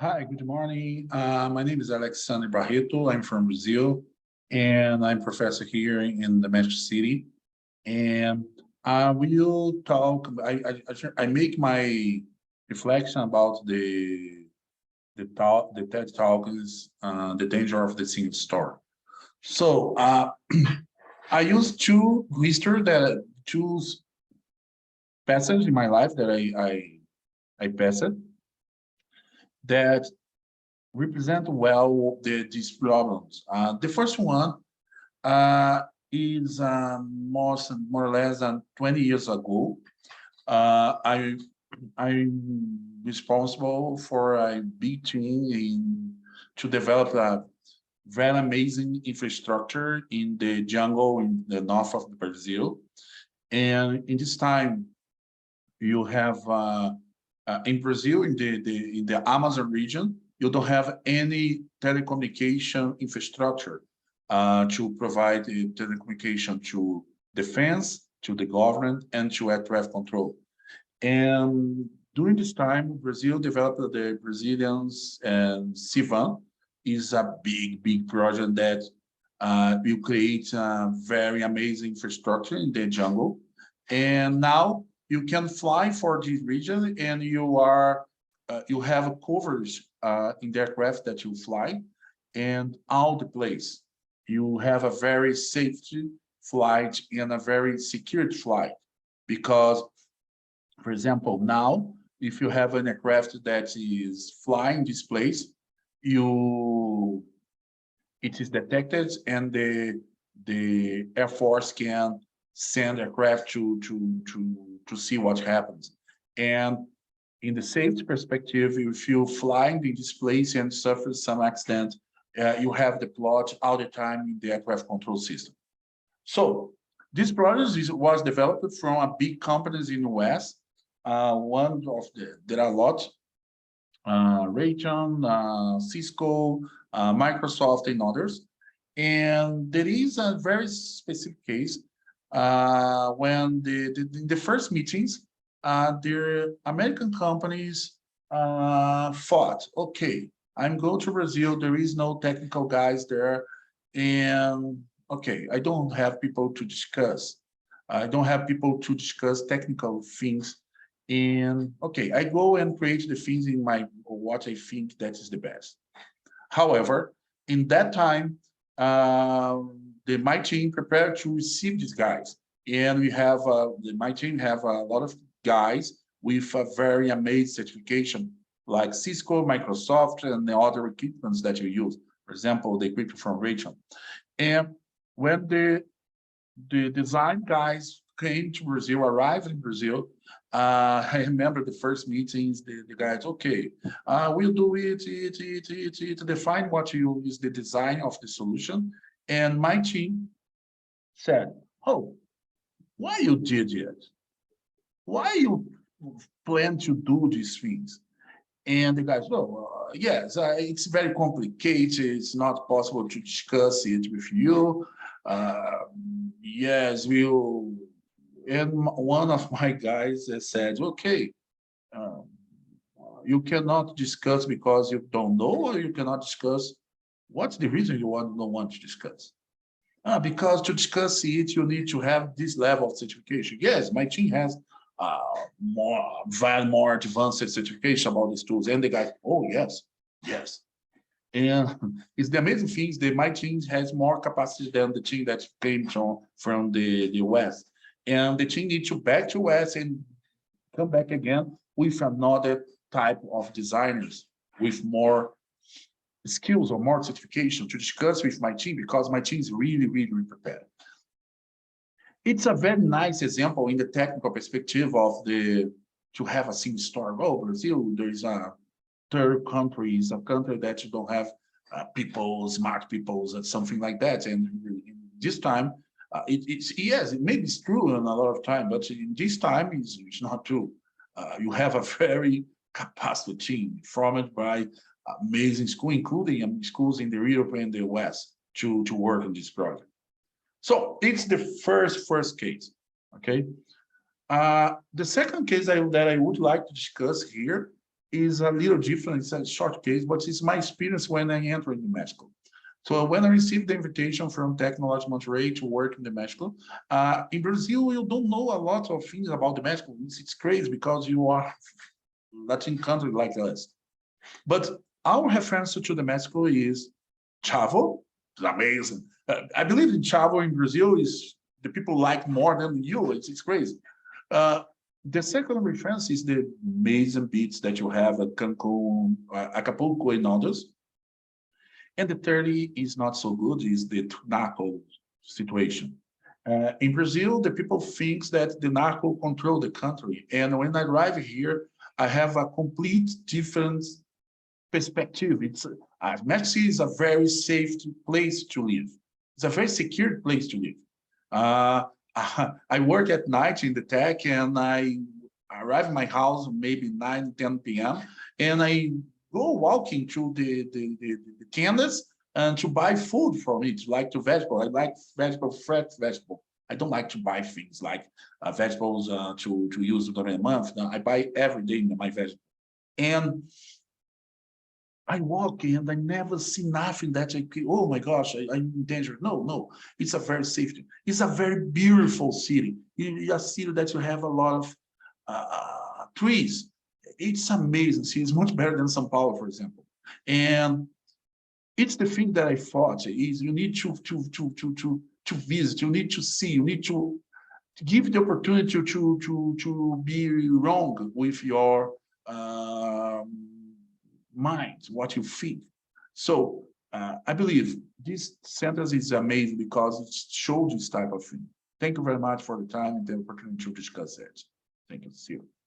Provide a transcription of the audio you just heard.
Hi, good morning. My name is Alexandre Barreto. I'm from Brazil, and I'm professor here in the Mexico City. And we'll talk. I make my reflection about the TED talk is the danger of the single store. So I use two passages in my life that I passed that represent well these problems. The first one uh, is more or less than 20 years ago. I'm responsible for a big team to develop a very amazing infrastructure in the jungle in the north of Brazil. And in this time, you have in Brazil, in the Amazon region, you don't have any telecommunication infrastructure to provide telecommunication to defense, to the government, and to air traffic control. And during this time, Brazil developed the Brazilians and CIVAN is a big project that will create a very amazing infrastructure in the jungle. And now you can fly for this region and you have coverage in the aircraft that you fly and all the place. You have a very safety flight and a very secured flight because, for example, now if you have an aircraft that is flying this place, you it is detected and the Air Force can send aircraft to see what happens. And in the safety perspective, if you fly in this place and suffer some accident, you have the plot all the time in the aircraft control system. So this product was developed from a big companies in the West. One of there are a lot, Raytheon, Cisco, Microsoft, and others. And there is a very specific case when in the first meetings, the American companies thought, okay, I'm going to Brazil, there is no technical guys there, and okay, I don't have people to discuss. I don't have people to discuss technical things. And okay, I go and create the things in my what I think that is the best. However, in that time, my team prepared to receive these guys, and we have my team have a lot of guys with a very amazing certification, like Cisco, Microsoft, and the other equipments that you use. For example, the equipment from Rachel. And when the design guys came to Brazil, arrived in Brazil. I remember the first meetings, the guys, okay, we'll do it, define what you is the design of the solution. And my team said, oh, why you did it? Why you plan to do these things? And the guys, oh, yes, it's very complicated. It's not possible to discuss it with you. Yes, we'll. And one of my guys said, okay, um, you cannot discuss because you don't know, or you cannot discuss. What's the reason you don't want to discuss? Because to discuss it, you need to have this level of certification. Yes, my team has more advanced certification about these tools. And the guy, oh, yes, yes. And it's the amazing things that my team has more capacity than the team that came from the West. And the team needs to back to West and come back again with another type of designers with more skills or more certification to discuss with my team because my team is really prepared. It's a very nice example in the technical perspective of the to have a single store. Oh, Brazil, there is a third country, is a country that you don't have people, smart people, and something like that. And in this time, it's yes, it maybe it's true in a lot of time, but in this time, it's not true. You have a very capacity team formed by amazing schools, including schools in the Europe and the West, to work on this project. So it's the first case, okay? The second case that I would like to discuss here is a little different. It's a short case, but it's my experience when I entered in Mexico. So when I received the invitation from Technology Monterrey to work in the Mexico, in Brazil, you don't know a lot of things about the Mexico. It's crazy because you are Latin country like us. But our reference to the Mexico is Chavo. It's amazing. I believe in Chavo in Brazil is the people like more than you. It's crazy. Uh, the second reference is the amazing beach that you have at Cancun, Acapulco, and others. And the third is not so good, is the narco situation. In Brazil, the people think that the narco control the country. And when I arrive here, I have a complete different perspective. Mexico is a very safe place to live. It's a very secure place to live. Uh, I work at night in the tech, and I arrive in my house maybe 9, 10 p.m. and I go walking through the tenders and to buy food from it, like to vegetable. I like vegetable, fresh vegetable. I don't like to buy things like vegetables to use during a month. No, I buy every day my vegetable. And I walk and I never see nothing that oh my gosh, I'm in danger. No, no, it's a very safety. It's a very beautiful city. It's a city that you have a lot of trees. It's amazing. See, it's much better than São Paulo, for example. And it's the thing that I thought is you need to visit, you need to see, you need to give the opportunity to be wrong with your mind, what you think. So I believe this sentence is amazing because it shows this type of thing. Thank you very much for the time and the opportunity to discuss it. Thank you. See you.